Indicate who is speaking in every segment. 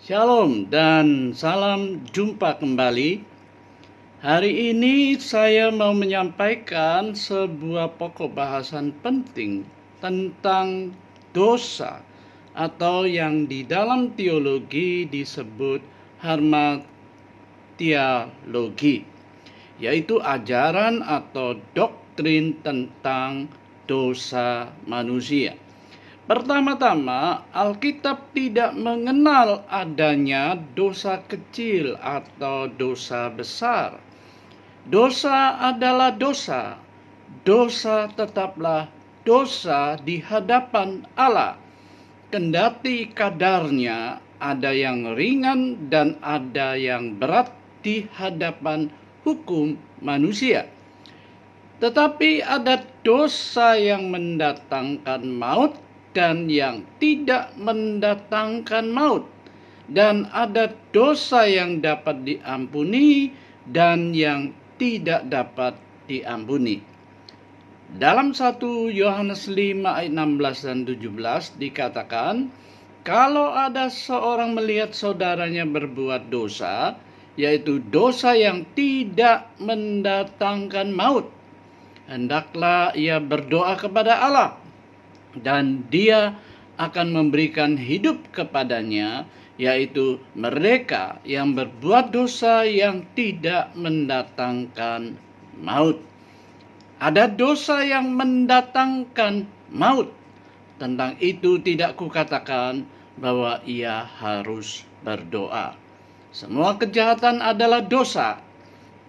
Speaker 1: Shalom dan salam jumpa kembali. Hari ini saya mau menyampaikan sebuah pokok bahasan penting tentang dosa atau yang di dalam teologi disebut harmatiologi, yaitu ajaran atau doktrin tentang dosa manusia. Pertama-tama, Alkitab tidak mengenal adanya dosa kecil atau dosa besar. Dosa adalah dosa. Dosa tetaplah dosa di hadapan Allah. Kendati kadarnya ada yang ringan dan ada yang berat di hadapan hukum manusia. Tetapi ada dosa yang mendatangkan maut dan yang tidak mendatangkan maut, dan ada dosa yang dapat diampuni dan yang tidak dapat diampuni. Dalam 1 Yohanes 5 ayat 16 dan 17 dikatakan, kalau ada seorang melihat saudaranya berbuat dosa, yaitu dosa yang tidak mendatangkan maut, hendaklah ia berdoa kepada Allah, dan Dia akan memberikan hidup kepadanya, yaitu mereka yang berbuat dosa yang tidak mendatangkan maut. Ada dosa yang mendatangkan maut. Tentang itu tidak kukatakan bahwa ia harus berdoa. Semua kejahatan adalah dosa,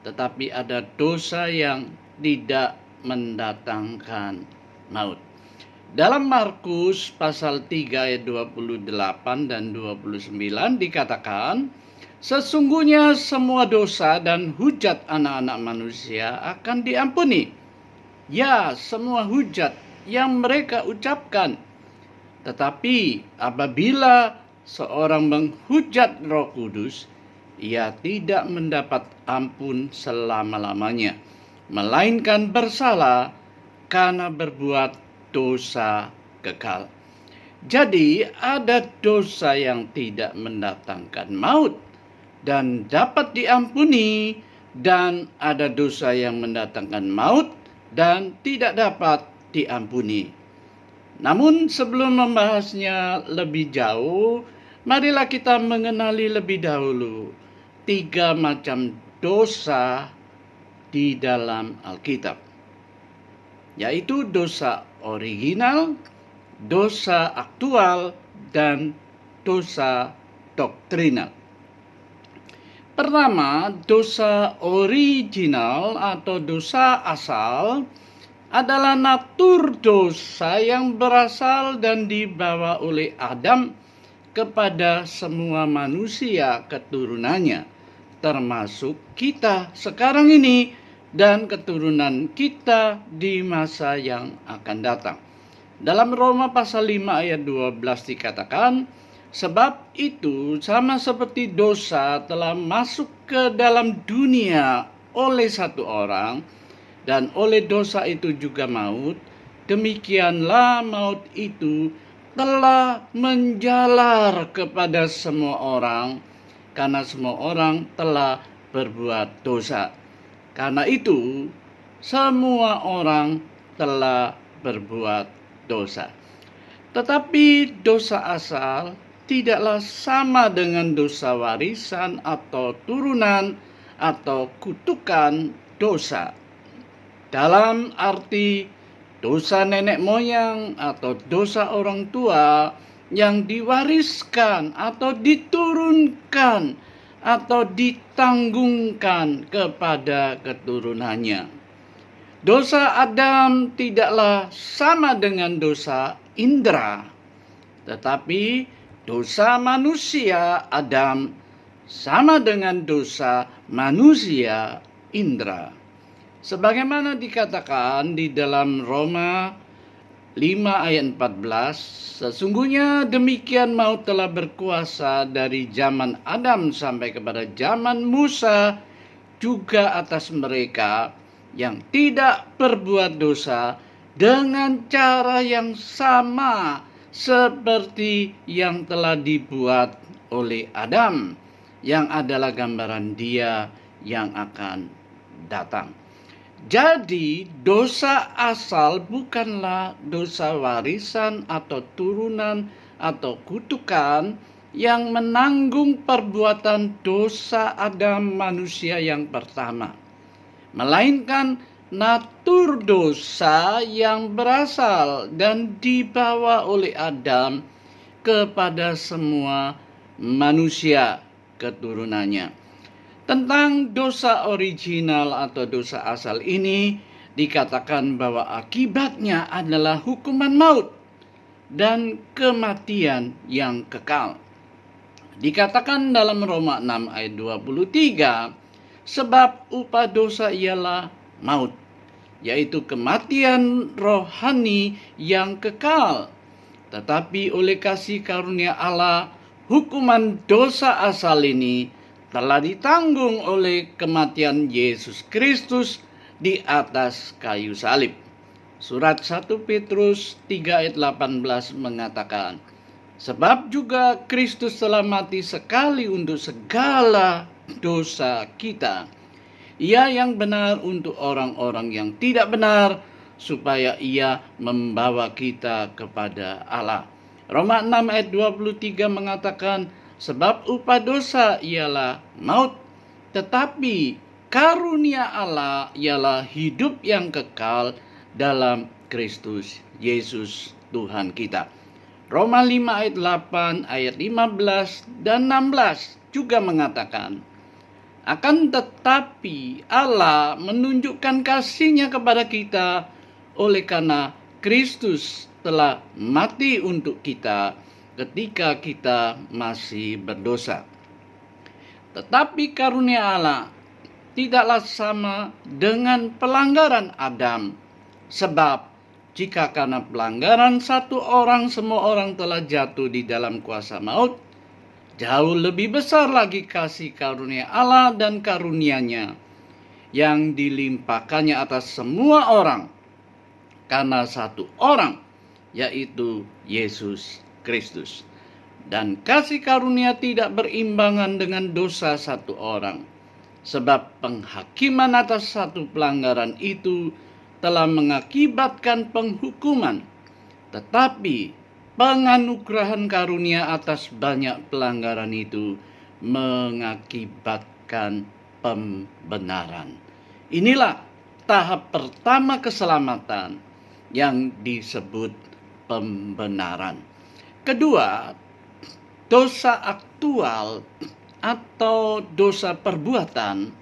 Speaker 1: tetapi ada dosa yang tidak mendatangkan maut. Dalam Markus pasal 3 ayat 28 dan 29 dikatakan, sesungguhnya semua dosa dan hujat anak-anak manusia akan diampuni. Ya, semua hujat yang mereka ucapkan. Tetapi apabila seorang menghujat Roh Kudus, ia tidak mendapat ampun selama-lamanya, melainkan bersalah karena berbuat dosa kekal. Jadi ada dosa yang tidak mendatangkan maut dan dapat diampuni, dan ada dosa yang mendatangkan maut dan tidak dapat diampuni. Namun sebelum membahasnya lebih jauh, marilah kita mengenali lebih dahulu 3 macam dosa di dalam Alkitab, yaitu dosa original, dosa aktual, dan dosa doktrinal. Pertama, dosa original atau dosa asal adalah natur dosa yang berasal dan dibawa oleh Adam kepada semua manusia keturunannya, termasuk kita sekarang ini dan keturunan kita di masa yang akan datang. Dalam Roma pasal 5 ayat 12 dikatakan, sebab itu sama seperti dosa telah masuk ke dalam dunia oleh satu orang, dan oleh dosa itu juga maut, demikianlah maut itu telah menjalar kepada semua orang, karena semua orang telah berbuat dosa. Karena itu, semua orang telah berbuat dosa. Tetapi dosa asal tidaklah sama dengan dosa warisan atau turunan atau kutukan dosa. Dalam arti dosa nenek moyang atau dosa orang tua yang diwariskan atau diturunkan atau ditanggungkan kepada keturunannya. Dosa Adam tidaklah sama dengan dosa indera, tetapi dosa manusia Adam sama dengan dosa manusia indera. Sebagaimana dikatakan di dalam Roma 5 ayat 14, sesungguhnya demikian maut telah berkuasa dari zaman Adam sampai kepada zaman Musa juga atas mereka yang tidak berbuat dosa, dengan cara yang sama seperti yang telah dibuat oleh Adam, yang adalah gambaran Dia yang akan datang. Jadi dosa asal bukanlah dosa warisan atau turunan atau kutukan yang menanggung perbuatan dosa Adam manusia yang pertama, melainkan natur dosa yang berasal dan dibawa oleh Adam kepada semua manusia keturunannya. Tentang dosa original atau dosa asal ini dikatakan bahwa akibatnya adalah hukuman maut dan kematian yang kekal. Dikatakan dalam Roma 6 ayat 23, sebab upah dosa ialah maut, yaitu kematian rohani yang kekal. Tetapi oleh kasih karunia Allah, hukuman dosa asal ini telah ditanggung oleh kematian Yesus Kristus di atas kayu salib. Surat 1 Petrus 3 ayat 18 mengatakan, sebab juga Kristus telah mati sekali untuk segala dosa kita. Ia yang benar untuk orang-orang yang tidak benar, supaya ia membawa kita kepada Allah. Roma 6 ayat 23 mengatakan, sebab upah dosa ialah maut, tetapi karunia Allah ialah hidup yang kekal dalam Kristus Yesus Tuhan kita. Roma 5 ayat 8, ayat 15 dan 16 juga mengatakan, akan tetapi Allah menunjukkan kasih-Nya kepada kita oleh karena Kristus telah mati untuk kita ketika kita masih berdosa. Tetapi karunia Allah tidaklah sama dengan pelanggaran Adam. Sebab jika karena pelanggaran satu orang semua orang telah jatuh di dalam kuasa maut, jauh lebih besar lagi kasih karunia Allah dan karunia-Nya yang dilimpahkannya atas semua orang karena satu orang, yaitu Yesus Kristus. Dan kasih karunia tidak berimbangan dengan dosa satu orang, sebab penghakiman atas satu pelanggaran itu telah mengakibatkan penghukuman, tetapi penganugerahan karunia atas banyak pelanggaran itu mengakibatkan pembenaran. Inilah tahap pertama keselamatan yang disebut pembenaran. Kedua, dosa aktual atau dosa perbuatan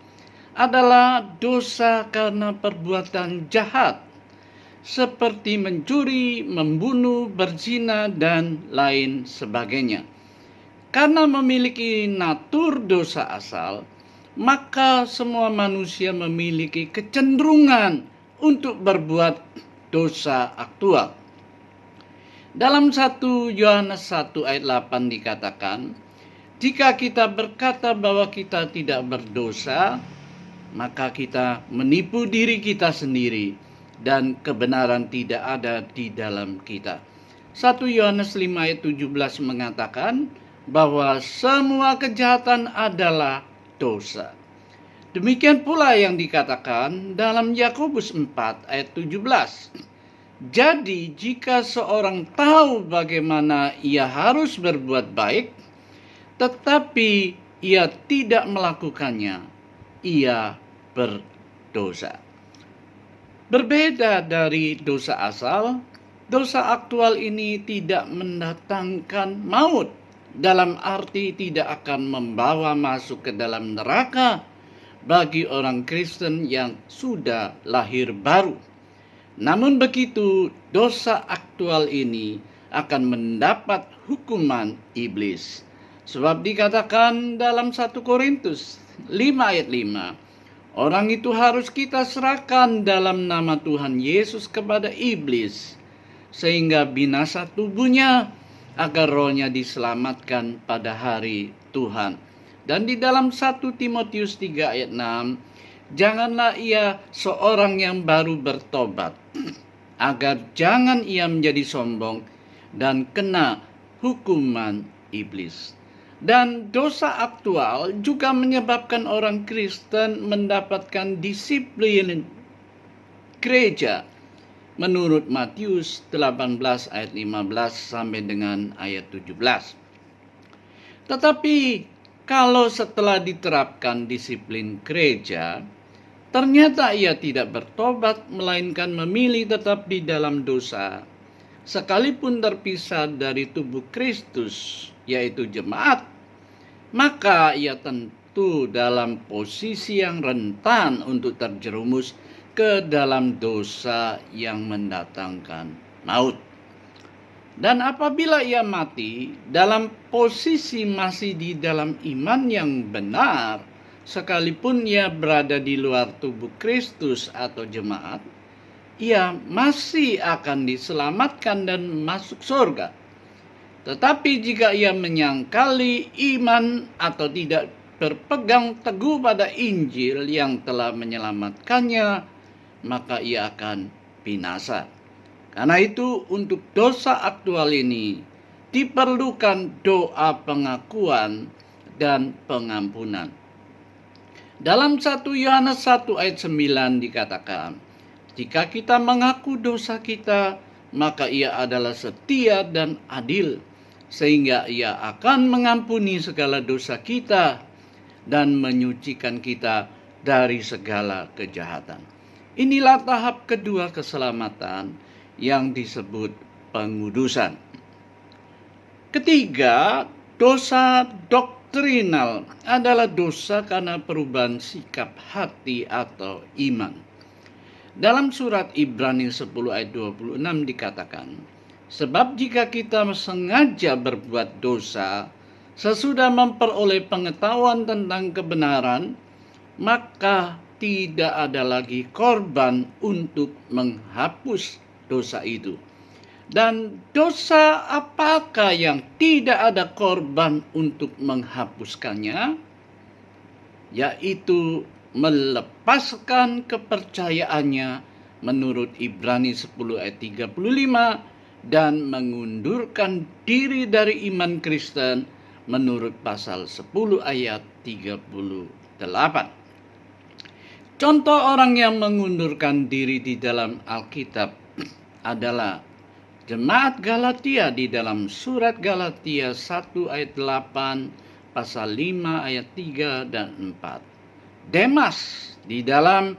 Speaker 1: adalah dosa karena perbuatan jahat, seperti mencuri, membunuh, berzina, dan lain sebagainya. Karena memiliki natur dosa asal, maka semua manusia memiliki kecenderungan untuk berbuat dosa aktual. Dalam 1 Yohanes 1 ayat 8 dikatakan, jika kita berkata bahwa kita tidak berdosa, maka kita menipu diri kita sendiri dan kebenaran tidak ada di dalam kita. 1 Yohanes 5 ayat 17 mengatakan bahwa semua kejahatan adalah dosa. Demikian pula yang dikatakan dalam Yakobus 4 ayat 17. Jadi jika seorang tahu bagaimana ia harus berbuat baik, tetapi ia tidak melakukannya, ia berdosa. Berbeda dari dosa asal, dosa aktual ini tidak mendatangkan maut, dalam arti tidak akan membawa masuk ke dalam neraka bagi orang Kristen yang sudah lahir baru. Namun begitu, dosa aktual ini akan mendapat hukuman iblis. Sebab dikatakan dalam 1 Korintus 5 ayat 5, orang itu harus kita serahkan dalam nama Tuhan Yesus kepada iblis, sehingga binasa tubuhnya, agar rohnya diselamatkan pada hari Tuhan. Dan di dalam 1 Timotius 3 ayat 6, janganlah ia seorang yang baru bertobat, agar jangan ia menjadi sombong dan kena hukuman iblis. Dan dosa aktual juga menyebabkan orang Kristen mendapatkan disiplin gereja menurut Matius 18 ayat 15 sampai dengan ayat 17. Tetapi kalau setelah diterapkan disiplin gereja, ternyata ia tidak bertobat melainkan memilih tetap di dalam dosa, sekalipun terpisah dari tubuh Kristus, yaitu jemaat, maka ia tentu dalam posisi yang rentan untuk terjerumus ke dalam dosa yang mendatangkan maut. Dan apabila ia mati dalam posisi masih di dalam iman yang benar, sekalipun ia berada di luar tubuh Kristus atau jemaat, ia masih akan diselamatkan dan masuk surga. Tetapi jika ia menyangkali iman atau tidak berpegang teguh pada Injil yang telah menyelamatkannya, maka ia akan binasa. Karena itu untuk dosa aktual ini diperlukan doa pengakuan dan pengampunan. Dalam 1 Yohanes 1 ayat 9 dikatakan, jika kita mengaku dosa kita, maka ia adalah setia dan adil, sehingga ia akan mengampuni segala dosa kita dan menyucikan kita dari segala kejahatan. Inilah tahap kedua keselamatan yang disebut pengudusan. Ketiga, dosa doktrinal adalah dosa karena perubahan sikap hati atau iman. Dalam surat Ibrani 10 ayat 26 dikatakan, sebab jika kita sengaja berbuat dosa, sesudah memperoleh pengetahuan tentang kebenaran, maka tidak ada lagi korban untuk menghapus dosa itu. Dan dosa apakah yang tidak ada korban untuk menghapuskannya? Yaitu melepaskan kepercayaannya menurut Ibrani 10 ayat 35 dan mengundurkan diri dari iman Kristen menurut pasal 10 ayat 38. Contoh orang yang mengundurkan diri di dalam Alkitab adalah jemaat Galatia di dalam surat Galatia 1 ayat 8, pasal 5 ayat 3 dan 4. Demas di dalam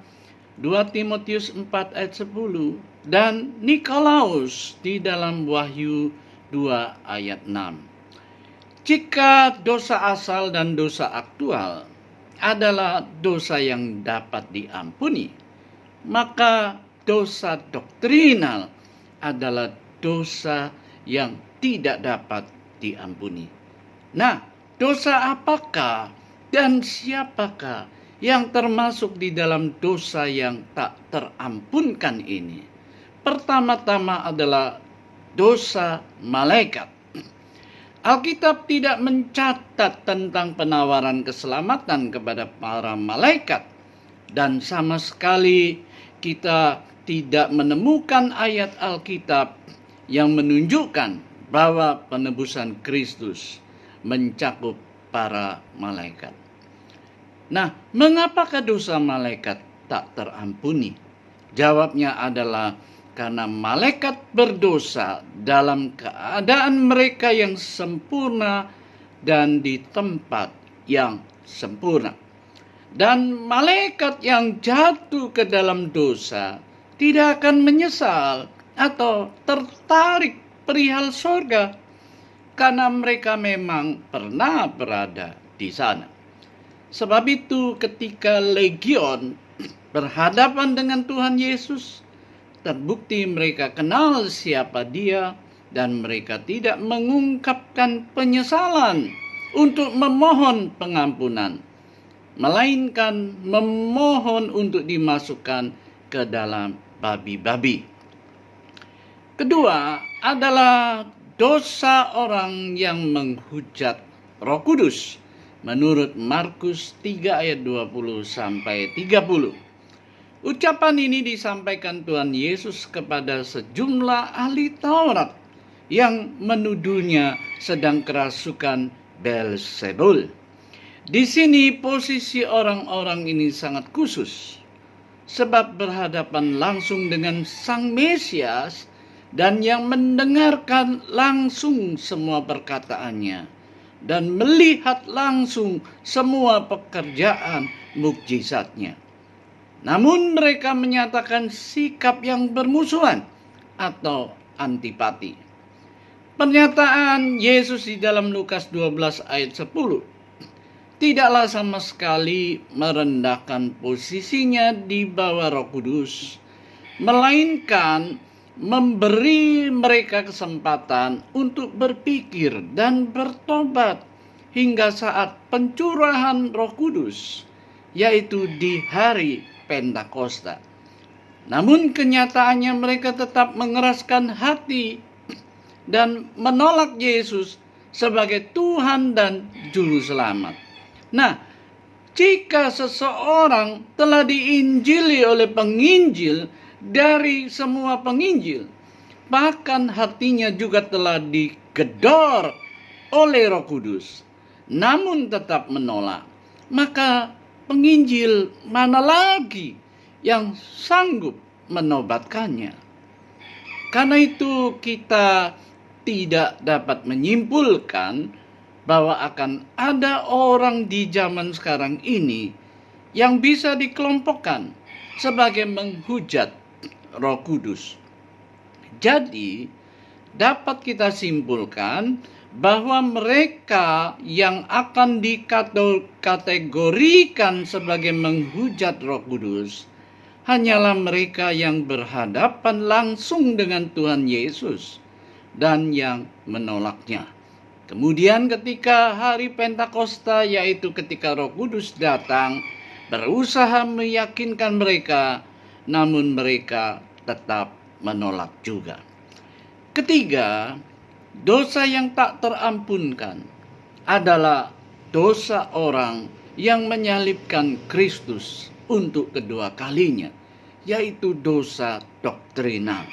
Speaker 1: 2 Timotius 4 ayat 10 dan Nikolaus di dalam Wahyu 2 ayat 6. Jika dosa asal dan dosa aktual adalah dosa yang dapat diampuni, maka dosa doktrinal adalah dosa yang tidak dapat diampuni. Nah, dosa apakah dan siapakah yang termasuk di dalam dosa yang tak terampunkan ini? Pertama-tama adalah dosa malaikat. Alkitab tidak mencatat tentang penawaran keselamatan kepada para malaikat, dan sama sekali kita tidak menemukan ayat Alkitab yang menunjukkan bahwa penebusan Kristus mencakup para malaikat. Nah, mengapakah dosa malaikat tak terampuni? Jawabnya adalah karena malaikat berdosa dalam keadaan mereka yang sempurna dan di tempat yang sempurna. Dan malaikat yang jatuh ke dalam dosa tidak akan menyesal atau tertarik perihal surga, karena mereka memang pernah berada di sana. Sebab itu ketika legion berhadapan dengan Tuhan Yesus, terbukti mereka kenal siapa Dia dan mereka tidak mengungkapkan penyesalan untuk memohon pengampunan, melainkan memohon untuk dimasukkan ke dalam babi-babi. Kedua adalah dosa orang yang menghujat Roh Kudus menurut Markus 3 ayat 20 sampai 30. Ucapan ini disampaikan Tuhan Yesus kepada sejumlah ahli Taurat yang menuduhnya sedang kerasukan Beelzebul. Di sini posisi orang-orang ini sangat khusus, sebab berhadapan langsung dengan Sang Mesias dan yang mendengarkan langsung semua perkataannya dan melihat langsung semua pekerjaan mukjizatnya. Namun mereka menyatakan sikap yang bermusuhan atau antipati. Pernyataan Yesus di dalam Lukas 12 ayat 10 tidaklah sama sekali merendahkan posisinya di bawah Roh Kudus, melainkan memberi mereka kesempatan untuk berpikir dan bertobat hingga saat pencurahan Roh Kudus, yaitu di hari Pentakosta. Namun kenyataannya mereka tetap mengeraskan hati dan menolak Yesus sebagai Tuhan dan Juru Selamat. Nah, jika seseorang telah diinjili oleh penginjil dari semua penginjil, bahkan hatinya juga telah digedor oleh Roh Kudus, namun tetap menolak, maka penginjil mana lagi yang sanggup menobatkannya? Karena itu kita tidak dapat menyimpulkan bahwa akan ada orang di zaman sekarang ini yang bisa dikelompokkan sebagai menghujat Roh Kudus. Jadi, dapat kita simpulkan bahwa mereka yang akan dikategorikan sebagai menghujat Roh Kudus hanyalah mereka yang berhadapan langsung dengan Tuhan Yesus dan yang menolaknya. Kemudian ketika hari Pentakosta, yaitu ketika Roh Kudus datang, berusaha meyakinkan mereka, namun mereka tetap menolak juga. Ketiga, dosa yang tak terampunkan adalah dosa orang yang menyalibkan Kristus untuk kedua kalinya, yaitu dosa doktrinal.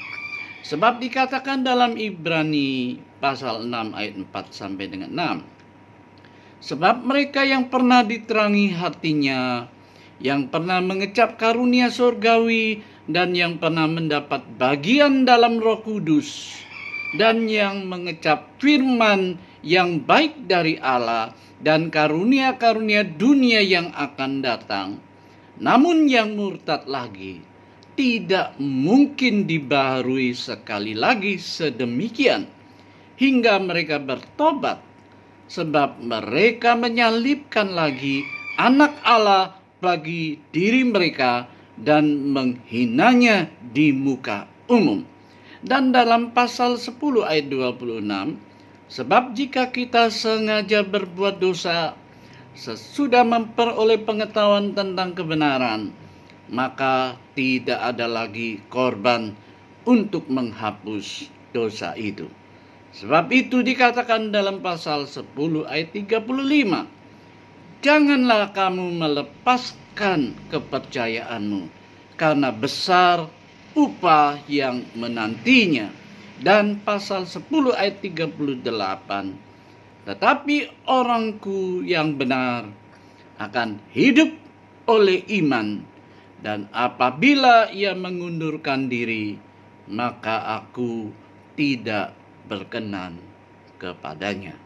Speaker 1: Sebab dikatakan dalam Ibrani pasal 6 ayat 4 sampai dengan 6. Sebab mereka yang pernah diterangi hatinya, yang pernah mengecap karunia surgawi, dan yang pernah mendapat bagian dalam Roh Kudus, dan yang mengecap firman yang baik dari Allah, dan karunia-karunia dunia yang akan datang, namun yang murtad lagi, tidak mungkin dibaharui sekali lagi sedemikian hingga mereka bertobat, sebab mereka menyalibkan lagi anak Allah bagi diri mereka dan menghinanya di muka umum. Dan dalam pasal 10 ayat 26, sebab jika kita sengaja berbuat dosa sesudah memperoleh pengetahuan tentang kebenaran, maka tidak ada lagi korban untuk menghapus dosa itu. Sebab itu dikatakan dalam pasal 10 ayat 35, janganlah kamu melepaskan kepercayaanmu, karena besar upah yang menantinya. Dan pasal 10 ayat 38, tetapi orangku yang benar akan hidup oleh iman, dan apabila ia mengundurkan diri, maka aku tidak berkenan kepadanya.